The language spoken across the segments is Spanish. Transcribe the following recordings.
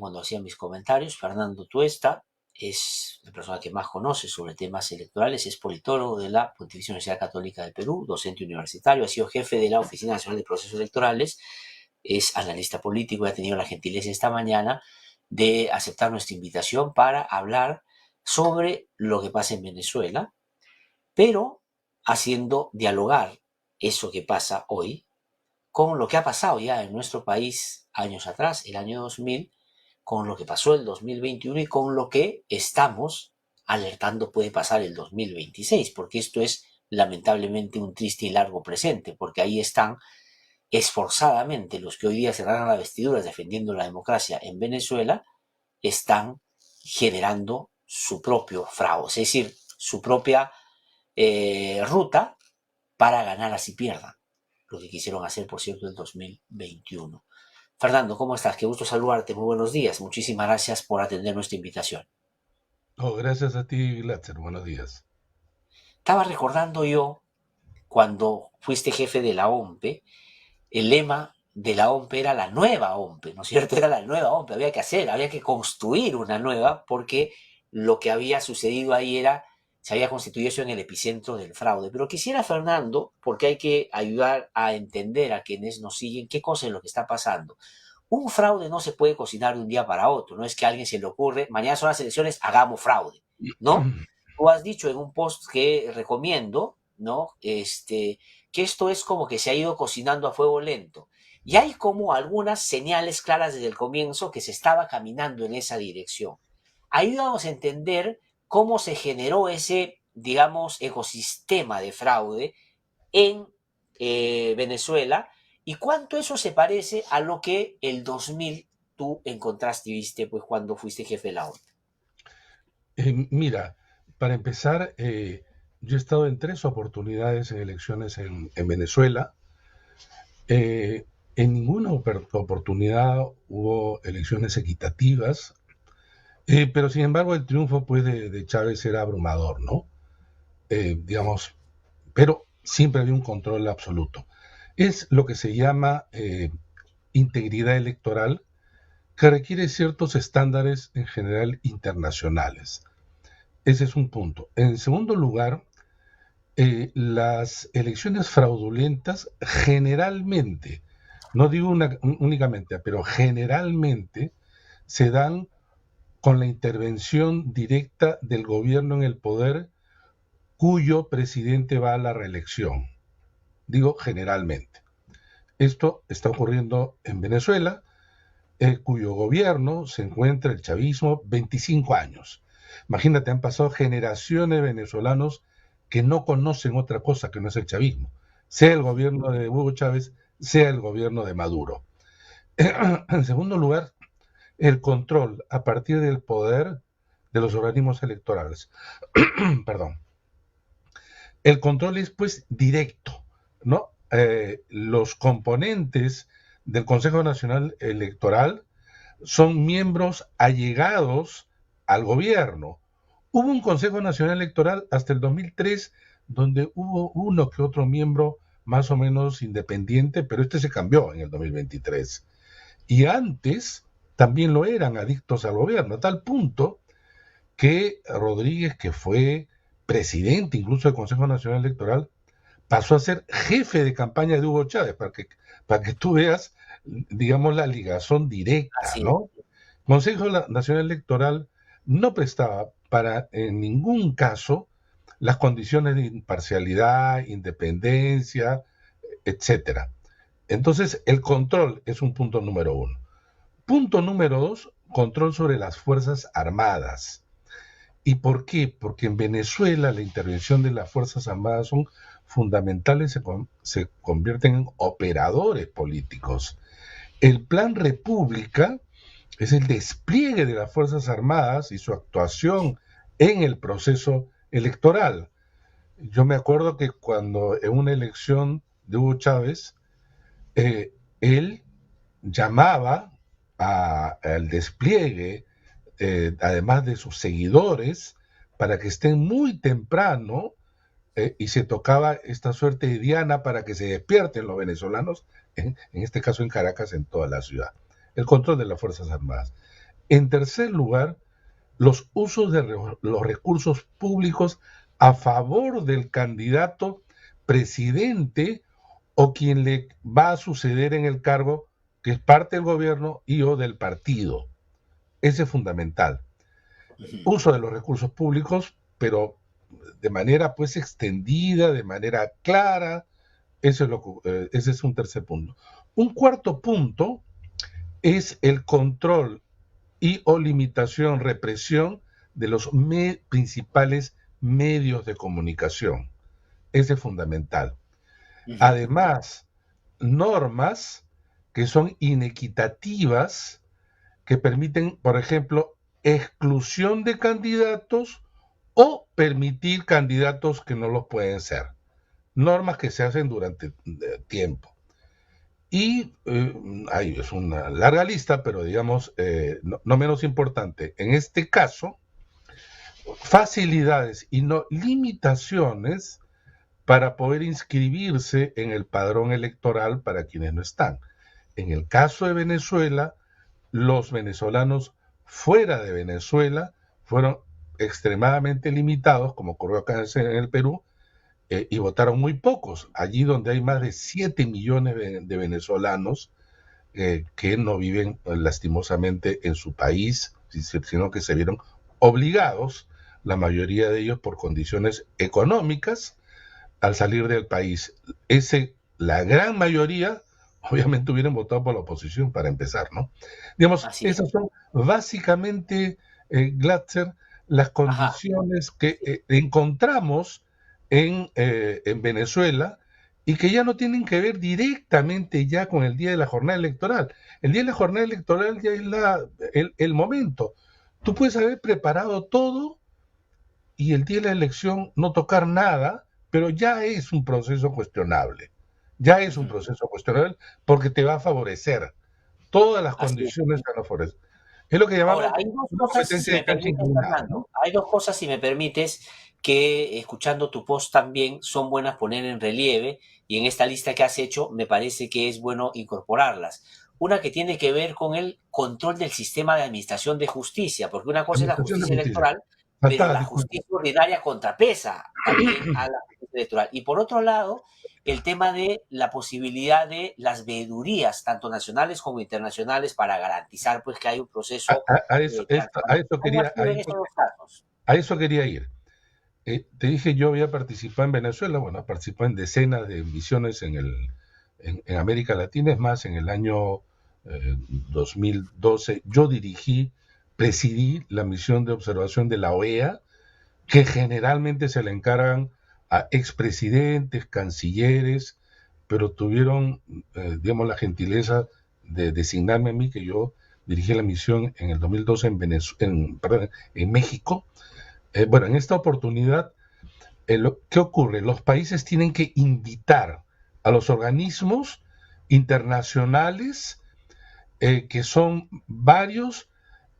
Cuando hacía mis comentarios, Fernando Tuesta es la persona que más conoce sobre temas electorales, es politólogo de la Pontificia Universidad Católica del Perú, docente universitario, ha sido jefe de la Oficina Nacional de Procesos Electorales, es analista político y ha tenido la gentileza esta mañana de aceptar nuestra invitación para hablar sobre lo que pasa en Venezuela, pero haciendo dialogar eso que pasa hoy con lo que ha pasado ya en nuestro país años atrás, el año 2000, con lo que pasó el 2021 y con lo que estamos alertando puede pasar el 2026, porque esto es lamentablemente un triste y largo presente, porque ahí están esforzadamente los que hoy día se rasgan las vestiduras defendiendo la democracia en Venezuela, están generando su propio fraude, es decir, su propia ruta para ganar así pierdan, lo que quisieron hacer, por cierto, en 2021. Fernando, ¿cómo estás? Qué gusto saludarte, muy buenos días. Muchísimas gracias por atender nuestra invitación. Oh, gracias a ti, Glatzer. Buenos días. Estaba recordando yo, cuando fuiste jefe de la OMPE, el lema de la OMPE era la nueva OMPE, ¿no es cierto? Era la nueva OMPE, había que construir una nueva, porque lo que había sucedido ahí se había constituido eso en el epicentro del fraude. Pero quisiera, Fernando, porque hay que ayudar a entender a quienes nos siguen qué cosa es lo que está pasando. Un fraude no se puede cocinar de un día para otro, no es que a alguien se le ocurre, mañana son las elecciones, hagamos fraude, ¿no? Tú has dicho en un post que recomiendo, ¿no? Que esto es como que se ha ido cocinando a fuego lento. Y hay como algunas señales claras desde el comienzo que se estaba caminando en esa dirección. Ayúdanos a entender cómo se generó ese, digamos, ecosistema de fraude en Venezuela y cuánto eso se parece a lo que el 2000 tú encontraste y viste pues cuando fuiste jefe de la ONU. Mira, para empezar, yo he estado en 3 oportunidades en elecciones en Venezuela. En ninguna oportunidad hubo elecciones equitativas, pero sin embargo el triunfo pues, de Chávez era abrumador, ¿no? Digamos, pero siempre había un control absoluto. Es lo que se llama integridad electoral, que requiere ciertos estándares en general internacionales. Ese es un punto. En segundo lugar, las elecciones fraudulentas generalmente, no digo únicamente, pero generalmente se dan con la intervención directa del gobierno en el poder cuyo presidente va a la reelección. Digo generalmente. Esto está ocurriendo en Venezuela, cuyo gobierno se encuentra el chavismo 25 años. Imagínate, han pasado generaciones de venezolanos que no conocen otra cosa que no es el chavismo, sea el gobierno de Hugo Chávez, sea el gobierno de Maduro. En segundo lugar, el control a partir del poder de los organismos electorales. Perdón. El control es pues directo, ¿no? Los componentes del Consejo Nacional Electoral son miembros allegados al gobierno. Hubo un Consejo Nacional Electoral hasta el 2003 donde hubo uno que otro miembro más o menos independiente, pero este se cambió en el 2023. Y antes también lo eran adictos al gobierno, a tal punto que Rodríguez, que fue presidente incluso del Consejo Nacional Electoral, pasó a ser jefe de campaña de Hugo Chávez, para que tú veas, digamos, la ligazón directa, Así ¿no? Consejo Nacional Electoral no prestaba para en ningún caso las condiciones de imparcialidad, independencia, etcétera. Entonces, el control es un punto número uno. Punto número dos, control sobre las Fuerzas Armadas. ¿Y por qué? Porque en Venezuela la intervención de las Fuerzas Armadas son fundamentales, se convierten en operadores políticos. El Plan República es el despliegue de las Fuerzas Armadas y su actuación en el proceso electoral. Yo me acuerdo que cuando en una elección de Hugo Chávez, él llamaba al despliegue, además de sus seguidores, para que estén muy temprano, y se tocaba esta suerte de diana para que se despierten los venezolanos, en este caso en Caracas, en toda la ciudad. El control de las Fuerzas Armadas. En tercer lugar, los usos de los recursos públicos a favor del candidato presidente o quien le va a suceder en el cargo, que es parte del gobierno y o del partido. Ese es fundamental. Uso de los recursos públicos, pero de manera pues extendida, de manera clara. Ese es un tercer punto. Un cuarto punto es el control y o limitación, represión de los principales medios de comunicación. Ese es fundamental. Además, normas que son inequitativas, que permiten, por ejemplo, exclusión de candidatos o permitir candidatos que no lo pueden ser. Normas que se hacen durante tiempo. Y es una larga lista, pero digamos, no menos importante. En este caso, facilidades y no limitaciones para poder inscribirse en el padrón electoral para quienes no están. En el caso de Venezuela, los venezolanos fuera de Venezuela fueron extremadamente limitados, como ocurrió acá en el Perú, y votaron muy pocos, allí donde hay más de 7 millones de venezolanos que no viven lastimosamente en su país, sino que se vieron obligados, la mayoría de ellos por condiciones económicas, al salir del país. La gran mayoría, obviamente hubieran votado por la oposición para empezar, ¿no? Digamos, esas son básicamente, Glatzer, las condiciones que encontramos en Venezuela y que ya no tienen que ver directamente ya con el día de la jornada electoral. El día de la jornada electoral ya es el momento. Tú puedes haber preparado todo y el día de la elección no tocar nada, pero ya es un proceso cuestionable. Ya es un proceso cuestionable porque te va a favorecer. Todas las condiciones te van a favorecer. Es lo que llamamos Ahora, hay dos cosas, si me permites, Fernando, hay dos cosas, si me permites, que escuchando tu post también son buenas poner en relieve, y en esta lista que has hecho me parece que es bueno incorporarlas. Una que tiene que ver con el control del sistema de administración de justicia, porque una cosa es la justicia electoral, pero la justicia ordinaria contrapesa también a la justicia electoral. Y por otro lado, el tema de la posibilidad de las veedurías, tanto nacionales como internacionales, para garantizar pues que hay un proceso. A eso quería ir. Te dije, yo había participado en Venezuela, bueno, participé en decenas de misiones en América Latina, es más, en el año 2012 yo presidí la misión de observación de la OEA, que generalmente se le encargan a expresidentes, cancilleres, pero tuvieron, digamos, la gentileza de designarme a mí, que yo dirigí la misión en el 2012 en México. Bueno, en esta oportunidad, ¿qué ocurre? Los países tienen que invitar a los organismos internacionales, que son varios,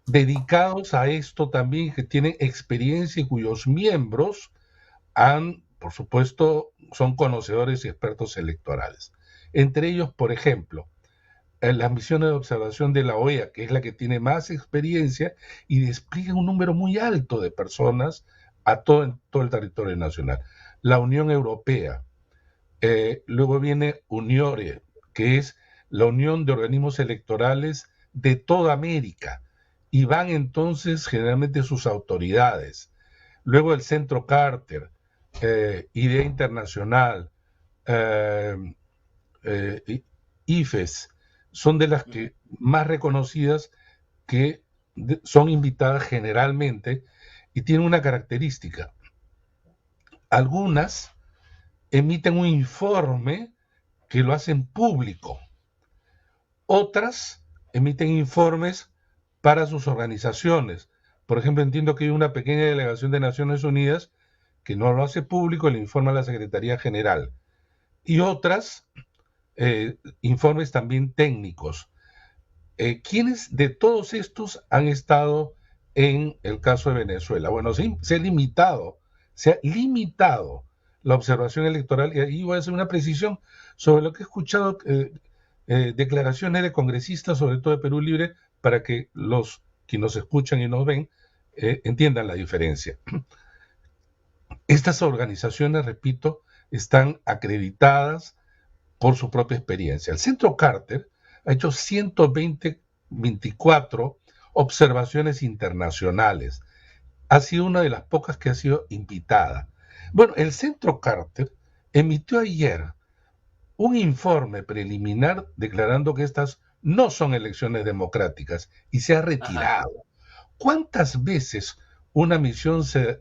dedicados a esto también, que tienen experiencia y cuyos miembros por supuesto, son conocedores y expertos electorales. Entre ellos, por ejemplo, en las misiones de observación de la OEA, que es la que tiene más experiencia y despliega un número muy alto de personas en todo el territorio nacional. La Unión Europea, luego viene UNIORE, que es la Unión de Organismos Electorales de toda América, y van entonces generalmente sus autoridades. Luego el Centro Carter, Idea Internacional, IFES, son de las que más reconocidas, que son invitadas generalmente y tienen una característica. Algunas emiten un informe que lo hacen público. Otras emiten informes para sus organizaciones. Por ejemplo, entiendo que hay una pequeña delegación de Naciones Unidas que no lo hace público, le informa a la Secretaría General. Y otras, informes también técnicos. ¿Quiénes de todos estos han estado en el caso de Venezuela? Bueno, se ha limitado la observación electoral, y ahí voy a hacer una precisión sobre lo que he escuchado, declaraciones de congresistas, sobre todo de Perú Libre, para que los quienes nos escuchan y nos ven entiendan la diferencia. Estas organizaciones, repito, están acreditadas por su propia experiencia. El Centro Carter ha hecho 124 observaciones internacionales. Ha sido una de las pocas que ha sido invitada. Bueno, el Centro Carter emitió ayer un informe preliminar declarando que estas no son elecciones democráticas y se ha retirado. ¿Cuántas veces una misión se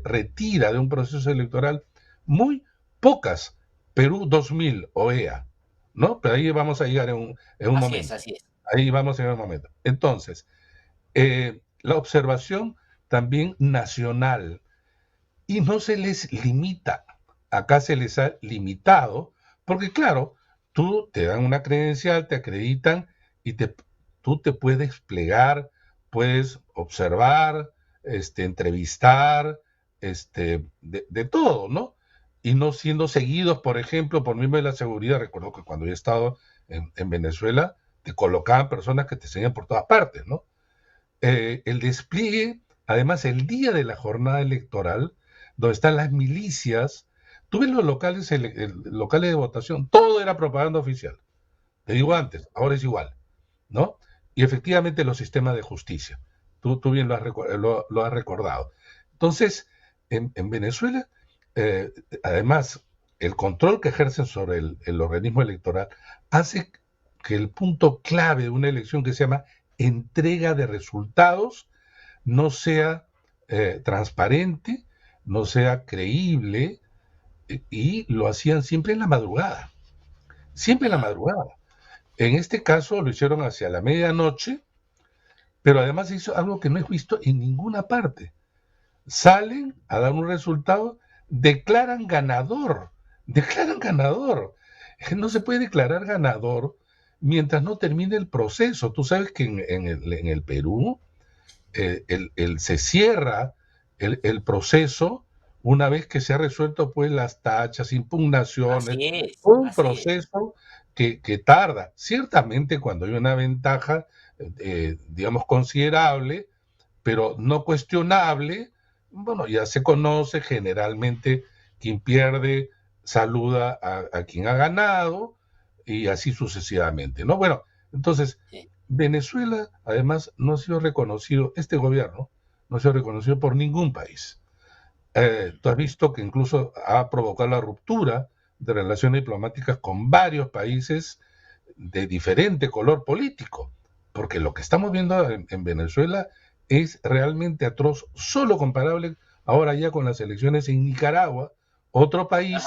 retira de un proceso electoral? Muy pocas. Perú 2000, OEA, ¿no? Pero ahí vamos a llegar en un momento. Así es. Ahí vamos a llegar en un momento. Entonces, la observación también nacional, y no se les limita, acá se les ha limitado, porque claro, tú te dan una credencial, te acreditan y tú te puedes plegar, puedes observar, entrevistar, de todo, ¿no? Y no siendo seguidos, por ejemplo, por miembros de la seguridad. Recuerdo que cuando yo he estado en Venezuela, te colocaban personas que te seguían por todas partes, ¿no? El despliegue, además, el día de la jornada electoral, donde están las milicias, tú ves los locales, locales de votación, todo era propaganda oficial. Te digo antes, ahora es igual, ¿no? Y efectivamente los sistemas de justicia. Tú bien lo has recordado. Entonces, en Venezuela, además, el control que ejercen sobre el organismo electoral hace que el punto clave de una elección, que se llama entrega de resultados, no sea transparente, no sea creíble, y lo hacían siempre en la madrugada. Siempre en la madrugada. En este caso lo hicieron hacia la medianoche, pero además hizo algo que no he visto en ninguna parte. Salen a dar un resultado, declaran ganador. No se puede declarar ganador mientras no termine el proceso. Tú sabes que en el Perú se cierra el proceso una vez que se ha resuelto pues las tachas, impugnaciones, un proceso que tarda. Ciertamente cuando hay una ventaja, digamos, considerable, pero no cuestionable, bueno, ya se conoce generalmente quien pierde saluda a quien ha ganado y así sucesivamente, ¿no? Bueno, entonces, Venezuela además no ha sido reconocido, este gobierno no ha sido reconocido por ningún país. Tú has visto que incluso ha provocado la ruptura de relaciones diplomáticas con varios países de diferente color político, porque lo que estamos viendo en Venezuela es realmente atroz, solo comparable ahora ya con las elecciones en Nicaragua, otro país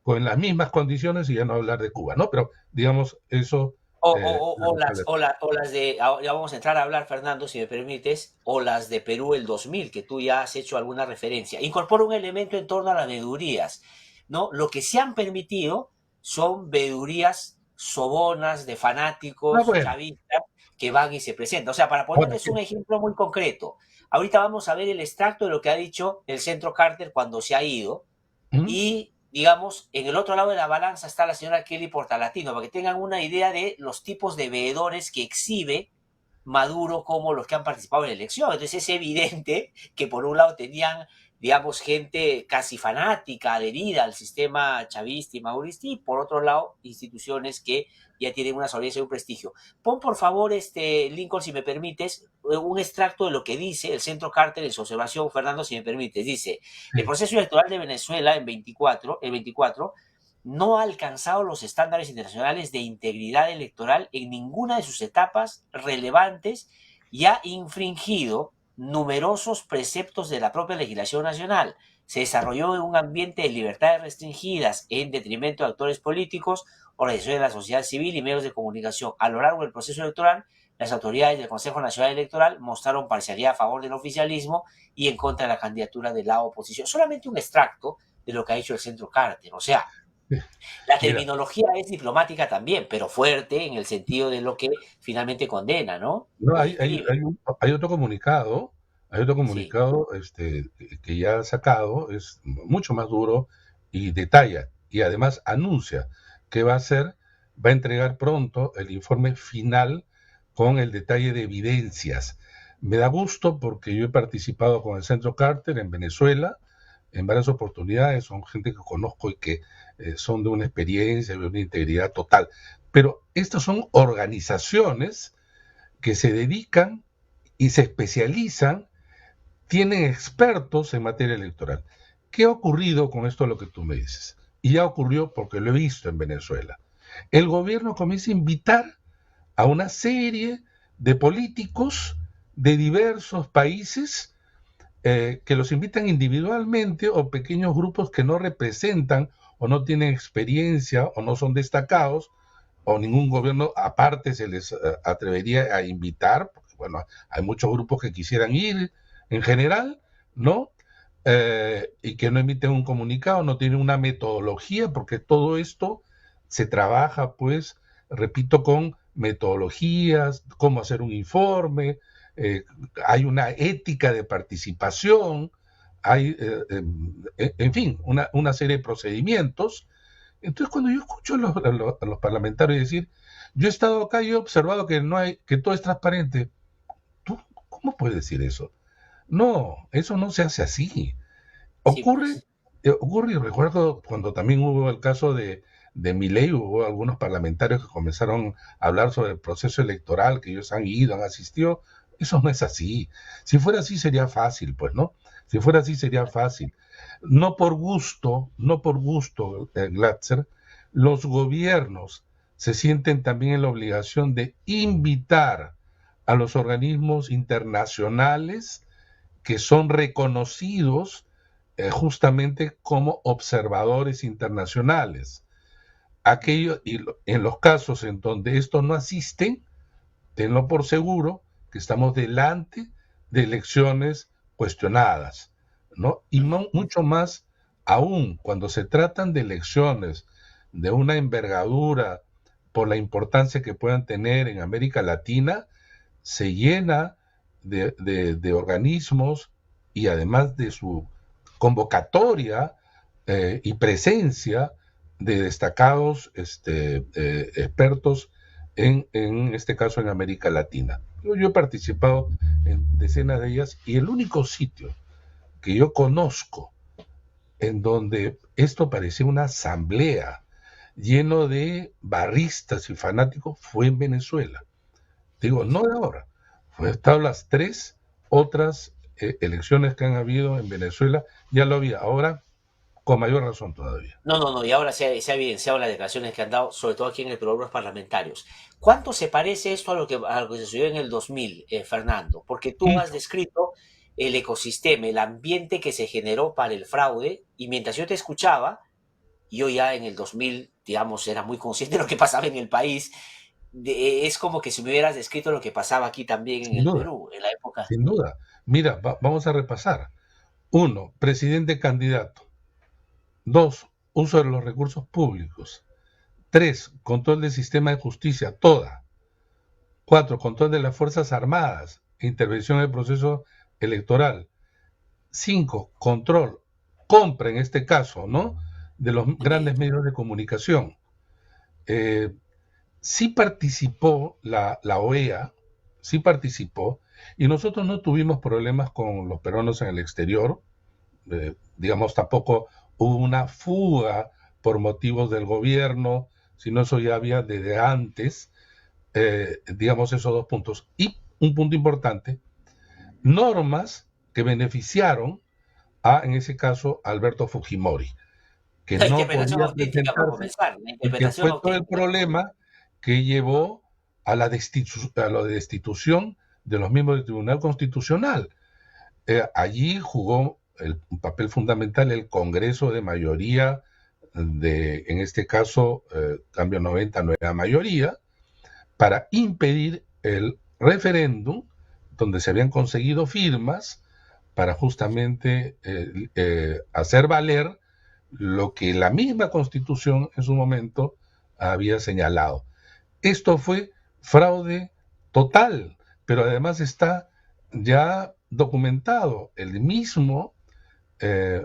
con las mismas condiciones, y ya no hablar de Cuba, ¿no? Pero digamos eso... O las de, ya vamos a entrar a hablar, Fernando, si me permites, o las de Perú el 2000, que tú ya has hecho alguna referencia. Incorpora un elemento en torno a las veedurías, ¿no? Lo que se han permitido son veedurías sobonas de fanáticos chavistas que van y se presentan. O sea, para ponerles un ejemplo muy concreto, ahorita vamos a ver el extracto de lo que ha dicho el Centro Carter cuando se ha ido, y digamos, en el otro lado de la balanza está la señora Kelly Portalatino, para que tengan una idea de los tipos de veedores que exhibe Maduro como los que han participado en la elección. Entonces es evidente que por un lado tenían, digamos, gente casi fanática, adherida al sistema chavista y maurista, y por otro lado, instituciones que ya tienen una solidez y un prestigio. Pon, por favor, Lincoln, si me permites, un extracto de lo que dice el Centro Carter en su observación, Fernando, si me permites. Dice, el proceso electoral de Venezuela el 24 no ha alcanzado los estándares internacionales de integridad electoral en ninguna de sus etapas relevantes y ha infringido numerosos preceptos de la propia legislación nacional. Se desarrolló en un ambiente de libertades restringidas en detrimento de actores políticos, organizaciones de la sociedad civil y medios de comunicación. A lo largo del proceso electoral, las autoridades del Consejo Nacional Electoral mostraron parcialidad a favor del oficialismo y en contra de la candidatura de la oposición. Solamente un extracto de lo que ha dicho el Centro Carter. O sea, la terminología es diplomática también, pero fuerte en el sentido de lo que finalmente condena, ¿no? No, hay otro comunicado, que ya ha sacado, es mucho más duro y detalla, y además anuncia que va a entregar pronto el informe final con el detalle de evidencias. Me da gusto porque yo he participado con el Centro Carter en Venezuela en varias oportunidades, son gente que conozco y que son de una experiencia, de una integridad total. Pero estas son organizaciones que se dedican y se especializan, tienen expertos en materia electoral. ¿Qué ha ocurrido con esto lo que tú me dices? Y ya ocurrió porque lo he visto en Venezuela. El gobierno comienza a invitar a una serie de políticos de diversos países que los invitan individualmente o pequeños grupos que no representan o no tienen experiencia o no son destacados o ningún gobierno aparte se les atrevería a invitar, porque bueno, hay muchos grupos que quisieran ir en general, ¿no? Y que no emiten un comunicado, no tienen una metodología, porque todo esto se trabaja, pues, repito, con metodologías, cómo hacer un informe, hay una ética de participación, hay, en fin, una serie de procedimientos. Entonces, cuando yo escucho a los parlamentarios decir, yo he estado acá y he observado que no hay, que todo es transparente, ¿tú cómo puedes decir eso? No, eso no se hace así. Sí, Ocurre, pues. ocurre, y recuerdo cuando también hubo el caso de Milei, hubo algunos parlamentarios que comenzaron a hablar sobre el proceso electoral, que ellos han ido, han asistido. Eso no es así. Si fuera así sería fácil, pues, ¿no? Si fuera así sería fácil. No por gusto, no por gusto, Glatzer, los gobiernos se sienten también en la obligación de invitar a los organismos internacionales que son reconocidos justamente como observadores internacionales. Aquello, y en los casos en donde estos no asisten, tenlo por seguro que estamos delante de elecciones cuestionadas, ¿no? Y no, mucho más aún cuando se tratan de elecciones de una envergadura por la importancia que puedan tener en América Latina, se llena de organismos y además de su convocatoria y presencia de destacados expertos en este caso en América Latina. Yo he participado en decenas de ellas y el único sitio que yo conozco en donde esto parecía una asamblea lleno de barristas y fanáticos fue en Venezuela. Digo, no de ahora, fue hasta las tres otras elecciones que han habido en Venezuela, ya lo había, ahora con mayor razón todavía. No, no, no, y ahora se ha evidenciado las declaraciones que han dado, sobre todo aquí en el Perú, los parlamentarios. ¿Cuánto se parece esto a lo que sucedió en el 2000, Fernando? Porque tú has Mucho. descrito el ecosistema, el ambiente que se generó para el fraude, y mientras yo te escuchaba, yo ya en el 2000, digamos, era muy consciente de lo que pasaba en el país. Es como que si me hubieras descrito lo que pasaba aquí también en Sin el duda, Perú, en la época. sin duda. Mira, vamos a repasar. Uno, presidente candidato. Dos, uso de los recursos públicos. Tres, control del sistema de justicia, toda. Cuatro, control de las Fuerzas Armadas, intervención en el proceso electoral. Cinco, control, compra en este caso, ¿no? De los grandes medios de comunicación. Eh, sí participó la OEA, sí participó, y nosotros no tuvimos problemas con los peruanos en el exterior, digamos, tampoco hubo una fuga por motivos del gobierno, sino eso ya había desde antes, digamos, esos dos puntos. Y un punto importante, normas que beneficiaron a, en ese caso, Alberto Fujimori, que La no interpretación podía auténtica, para presentarse comenzar, la y que interpretación fue todo el auténtica. problema que llevó a la destitución de los miembros del Tribunal Constitucional. Allí jugó un papel fundamental el Congreso de mayoría, en este caso, Cambio 90 no era mayoría, para impedir el referéndum donde se habían conseguido firmas para justamente hacer valer lo que la misma Constitución en su momento había señalado. Esto fue fraude total, pero además está ya documentado. El mismo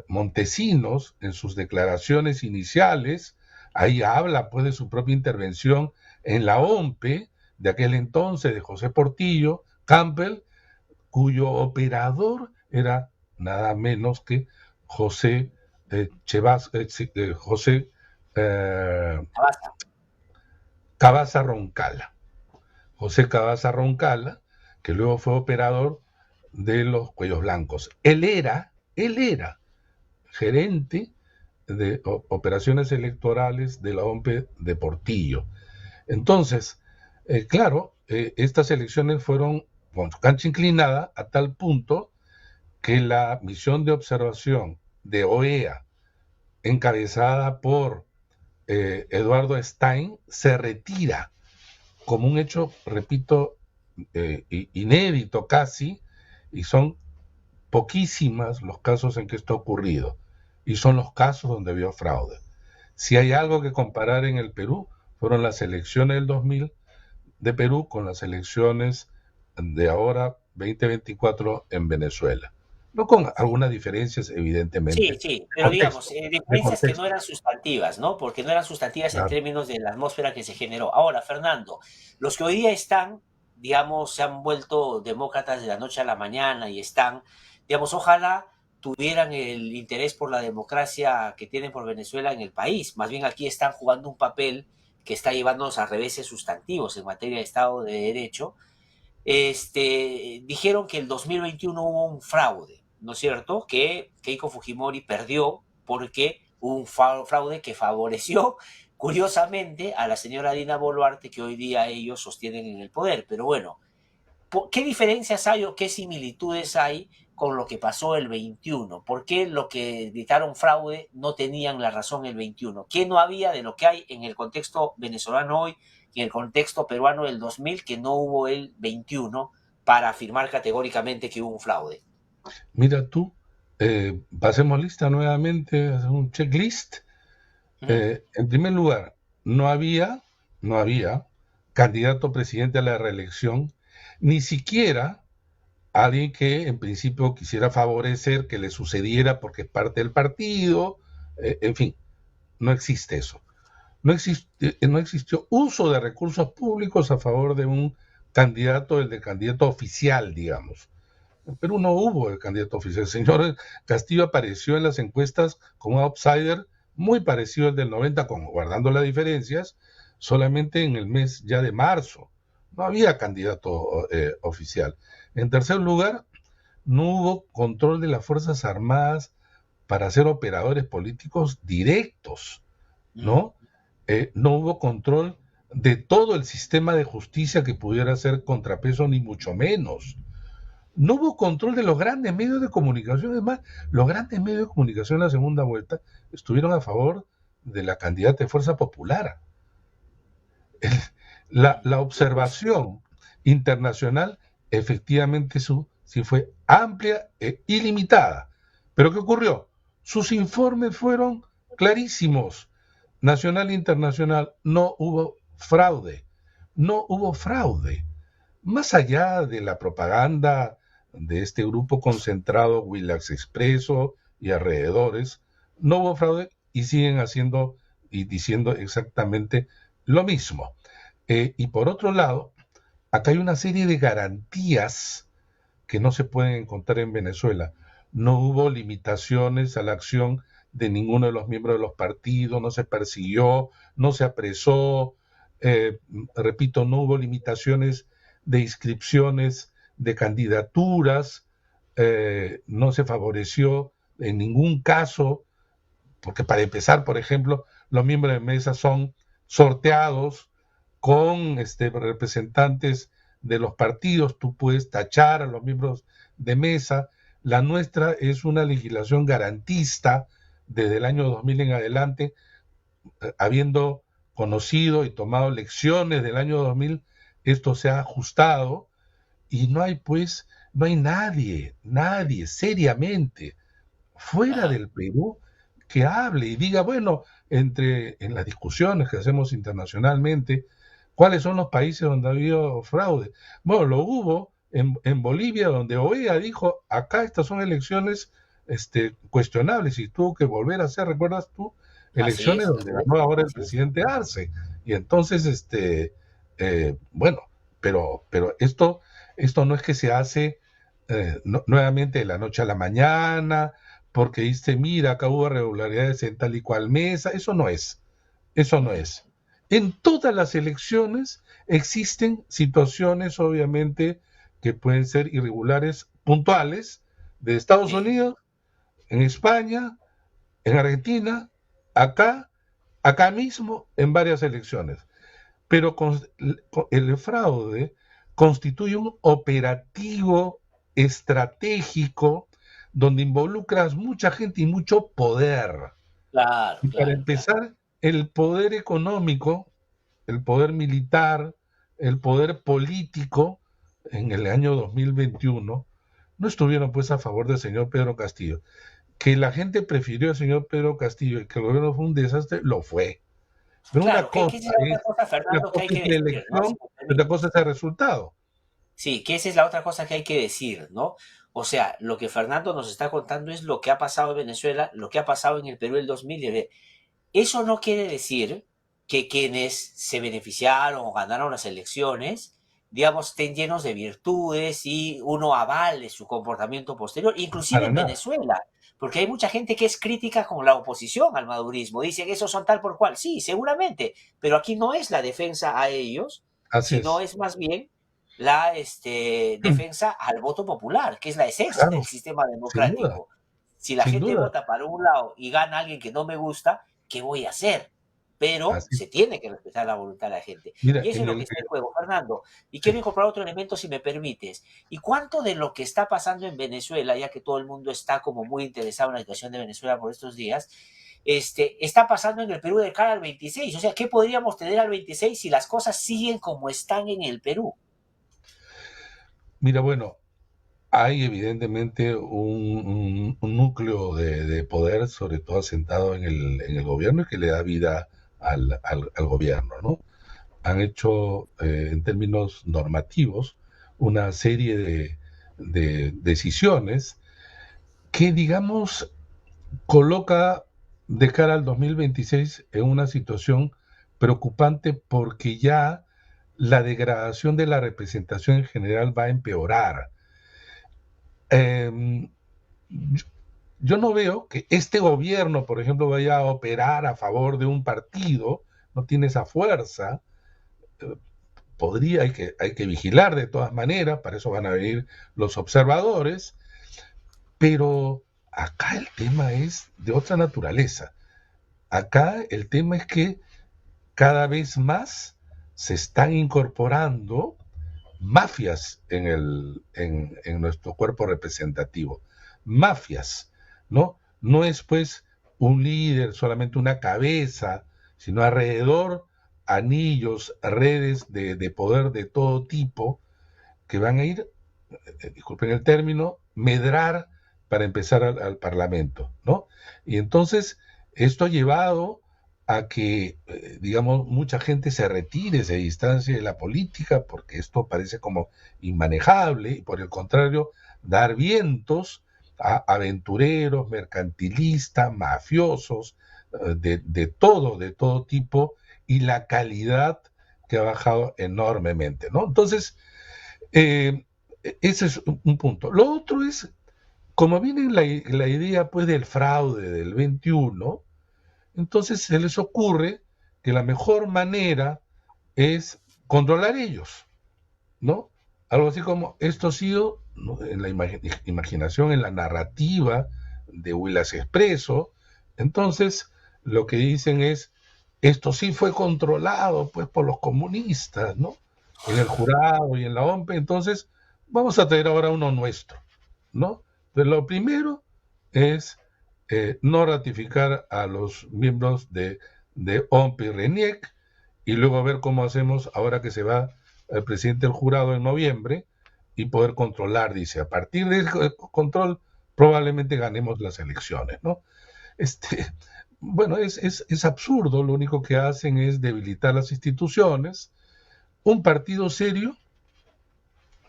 Montesinos, en sus declaraciones iniciales, ahí habla pues de su propia intervención en la OMPE de aquel entonces, de José Portillo, Campbell, cuyo operador era nada menos que José José Tabasco. Cabaza Roncala. José Cabaza Roncala, que luego fue operador de los Cuellos Blancos. Él era gerente de operaciones electorales de la OMPE de Portillo. Entonces, claro, estas elecciones fueron con su cancha inclinada a tal punto que la misión de observación de OEA, encabezada por Eduardo Stein, se retira como un hecho, repito, inédito casi, y son poquísimas los casos en que esto ha ocurrido, y son los casos donde vio fraude. Si hay algo que comparar en el Perú, fueron las elecciones del 2000 de Perú con las elecciones de ahora 2024 en Venezuela. No con algunas diferencias, Sí, evidentemente, sí, de pero digamos, contexto, de diferencias que no contexto. eran sustantivas, ¿no? Porque no eran sustantivas en Claro. términos de la atmósfera que se generó. Ahora, Fernando, los que hoy día están, digamos, se han vuelto demócratas de la noche a la mañana y están, digamos, ojalá tuvieran el interés por la democracia que tienen por Venezuela en el país. Más bien aquí están jugando un papel que está llevándonos a reveses sustantivos en materia de Estado de Derecho. Dijeron que el 2021 hubo un fraude, ¿no es cierto? Que Keiko Fujimori perdió porque hubo un fraude que favoreció, curiosamente, a la señora Dina Boluarte, que hoy día ellos sostienen en el poder. Pero bueno, ¿qué diferencias hay o qué similitudes hay con lo que pasó el 21? ¿Por qué lo que gritaron fraude no tenían la razón el 21? ¿Qué no había de lo que hay en el contexto venezolano hoy y en el contexto peruano del 2000 que no hubo el 21 para afirmar categóricamente que hubo un fraude? Mira tú, pasemos lista nuevamente, hacer un checklist. Uh -huh. En primer lugar, no había candidato presidente a la reelección, ni siquiera alguien que en principio quisiera favorecer que le sucediera porque es parte del partido, en fin, no existe eso. No existió uso de recursos públicos a favor de un candidato, el de candidato oficial, digamos. En Perú no hubo el candidato oficial. El señor Castillo apareció en las encuestas como un outsider muy parecido al del 90, guardando las diferencias, solamente en el mes ya de marzo. No había candidato oficial. En tercer lugar, no hubo control de las Fuerzas Armadas para ser operadores políticos directos, Uh -huh. ¿no? No hubo control de todo el sistema de justicia que pudiera ser contrapeso, ni mucho menos. No hubo control de los grandes medios de comunicación. Además, los grandes medios de comunicación en la segunda vuelta estuvieron a favor de la candidata de Fuerza Popular. La observación internacional efectivamente sí fue amplia e ilimitada. ¿Pero qué ocurrió? Sus informes fueron clarísimos. Nacional e internacional, no hubo fraude. No hubo fraude. Más allá de la propaganda de este grupo concentrado, Willax Expreso y alrededores, no hubo fraude y siguen haciendo y diciendo exactamente lo mismo. Y por otro lado, acá hay una serie de garantías que no se pueden encontrar en Venezuela. No hubo limitaciones a la acción de ninguno de los miembros de los partidos, no se persiguió, no se apresó, repito, no hubo limitaciones de inscripciones de candidaturas, no se favoreció en ningún caso, porque para empezar, por ejemplo, los miembros de mesa son sorteados con representantes de los partidos, tú puedes tachar a los miembros de mesa. La nuestra es una legislación garantista desde el año 2000 en adelante, habiendo conocido y tomado lecciones del año 2000, esto se ha ajustado y no hay nadie seriamente fuera Ajá. del Perú que hable y diga, bueno, en las discusiones que hacemos internacionalmente, ¿cuáles son los países donde ha habido fraude? Bueno, lo hubo en Bolivia, donde OEA dijo, acá estas son elecciones cuestionables y tuvo que volver a hacer, ¿recuerdas tú? Así Elecciones es, donde ganó ahora el presidente Arce. Y entonces, bueno, pero esto no es que se hace nuevamente de la noche a la mañana, porque dice, mira, acá hubo irregularidades en tal y cual mesa. Eso no es. Eso no Ujú. es. En todas las elecciones existen situaciones, obviamente, que pueden ser irregulares puntuales de Estados Sí, Unidos, en España, en Argentina, acá, acá mismo, en varias elecciones. Pero el fraude constituye un operativo estratégico donde involucras mucha gente y mucho poder. claro, Y para claro, claro. empezar, el poder económico, el poder militar, el poder político en el año 2021 no estuvieron pues a favor del señor Pedro Castillo. Que la gente prefirió al señor Pedro Castillo y que el gobierno fue un desastre, lo fue. Pero Claro, que esa es la otra cosa, una Fernando, que hay cosa que es la decir, ¿no? Si elección me y otra cosa permites. es el resultado. Sí, que esa es la otra cosa que hay que decir, ¿no? O sea, lo que Fernando nos está contando es lo que ha pasado en Venezuela, lo que ha pasado en el Perú el 2000. Eso no quiere decir que quienes se beneficiaron o ganaron las elecciones, digamos, estén llenos de virtudes y uno avale su comportamiento posterior, inclusive Para en nada. Venezuela, porque hay mucha gente que es crítica con la oposición al madurismo, dicen que esos son tal por cual, sí, seguramente, pero aquí no es la defensa a ellos, Así sino es. es más bien la defensa al voto popular, que es la esencia Claro, del sistema sin duda, democrático. Si la sin gente duda. vota para un lado y gana alguien que no me gusta, ¿qué voy a hacer? Pero Así. se tiene que respetar la voluntad de la gente. Mira, Y eso es en lo el, que está en juego, Fernando. Y sí. quiero incorporar otro elemento, si me permites. ¿Y cuánto de lo que está pasando en Venezuela, ya que todo el mundo está como muy interesado en la situación de Venezuela por estos días, está pasando en el Perú de cara al 26? O sea, ¿qué podríamos tener al 26 si las cosas siguen como están en el Perú? Mira, bueno, hay evidentemente un núcleo de poder, sobre todo asentado en el gobierno, y que le da vida al gobierno, ¿no? Han hecho, en términos normativos, una serie de decisiones que, digamos, coloca de cara al 2026 en una situación preocupante porque ya la degradación de la representación en general va a empeorar. Eh, yo, yo no veo que este gobierno, por ejemplo, vaya a operar a favor de un partido, no tiene esa fuerza. eh, Podría, hay que vigilar de todas maneras, para eso van a venir los observadores, pero acá el tema es de otra naturaleza. Acá el tema es que cada vez más se están incorporando mafias en nuestro cuerpo representativo. Mafias, ¿no? No es pues un líder, solamente una cabeza, sino alrededor anillos, redes de poder de todo tipo que van a ir, disculpen el término, medrar para empezar al Parlamento, ¿no? Y entonces esto ha llevado a que, digamos, mucha gente se retire, se distancie de la política, porque esto parece como inmanejable, y por el contrario, dar vientos a aventureros, mercantilistas, mafiosos, de todo tipo, y la calidad que ha bajado enormemente, ¿no? Entonces, eh, ese es un punto. Lo otro es, como viene la idea pues del fraude del 21, entonces se les ocurre que la mejor manera es controlar ellos, ¿no? Algo así como esto ha sido, ¿no?, en la imaginación, en la narrativa de Willas Expreso. Entonces, lo que dicen es, esto sí fue controlado pues por los comunistas, ¿no? En el jurado y en la OMP, entonces vamos a tener ahora uno nuestro, ¿no? Entonces, lo primero es no ratificar a los miembros de OMP y RENIEC, y luego ver cómo hacemos ahora que se va el presidente del jurado en noviembre, y poder controlar, dice, a partir del control probablemente ganemos las elecciones, ¿no? Este, bueno, es absurdo, lo único que hacen es debilitar las instituciones. Un partido serio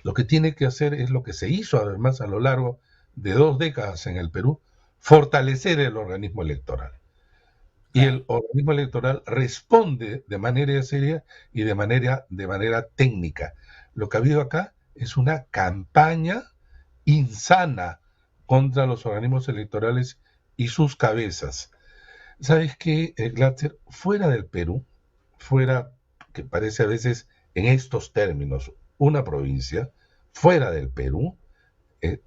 lo que tiene que hacer es lo que se hizo además a lo largo de 2 décadas en el Perú, fortalecer el organismo electoral. Y Claro. el organismo electoral responde de manera seria y de manera técnica. Lo que ha habido acá es una campaña insana contra los organismos electorales y sus cabezas. ¿Sabes qué, Glatzer? Fuera del Perú, fuera, que parece a veces en estos términos, una provincia, fuera del Perú,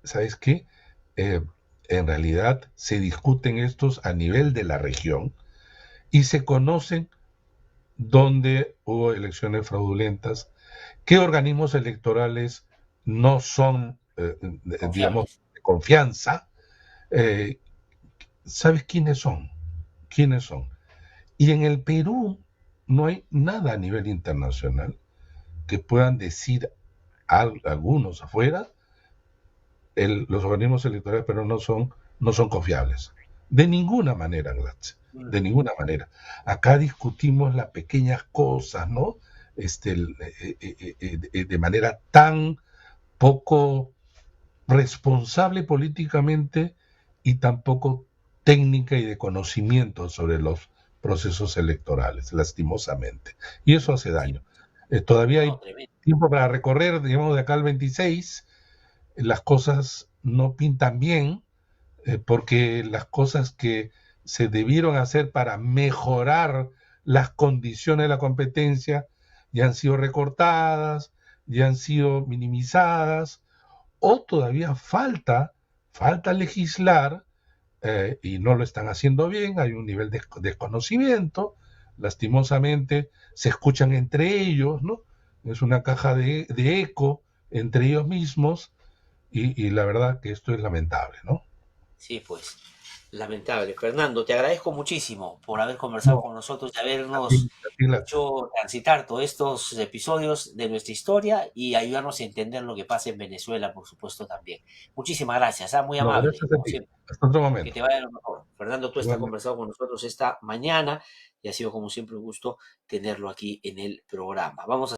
¿sabes qué? Eh, en realidad se discuten estos a nivel de la región y se conocen dónde hubo elecciones fraudulentas, qué organismos electorales no son, digamos, Confiables. de confianza. eh, ¿Sabes quiénes son? ¿Quiénes son? Y en el Perú no hay nada a nivel internacional que puedan decir algunos afuera, los organismos electorales pero no son confiables. De ninguna manera, Glatz, Mm. de ninguna manera. Acá discutimos las pequeñas cosas, ¿no? De manera tan poco responsable políticamente y tan poco técnica y de conocimiento sobre los procesos electorales, lastimosamente. Y eso hace Sí, daño. Todavía no, hay tremendo. tiempo para recorrer, digamos, de acá al 26. Las cosas no pintan bien, porque las cosas que se debieron hacer para mejorar las condiciones de la competencia ya han sido recortadas, ya han sido minimizadas, o todavía falta legislar, y no lo están haciendo bien, hay un nivel de desconocimiento, lastimosamente se escuchan entre ellos, ¿no? Es una caja de eco entre ellos mismos, y la verdad que esto es lamentable, ¿no? Sí, pues, lamentable. Fernando, te agradezco muchísimo por haber conversado No, con nosotros y a habernos ti, a ti, hecho transitar todos estos episodios de nuestra historia y ayudarnos a entender lo que pasa en Venezuela, por supuesto, también. Muchísimas gracias, muy no, amable, gracias a como ti. siempre. Hasta otro Que te momento. vaya lo mejor. Fernando, tú estás Igualmente. conversando con nosotros esta mañana y ha sido como siempre un gusto tenerlo aquí en el programa. Vamos a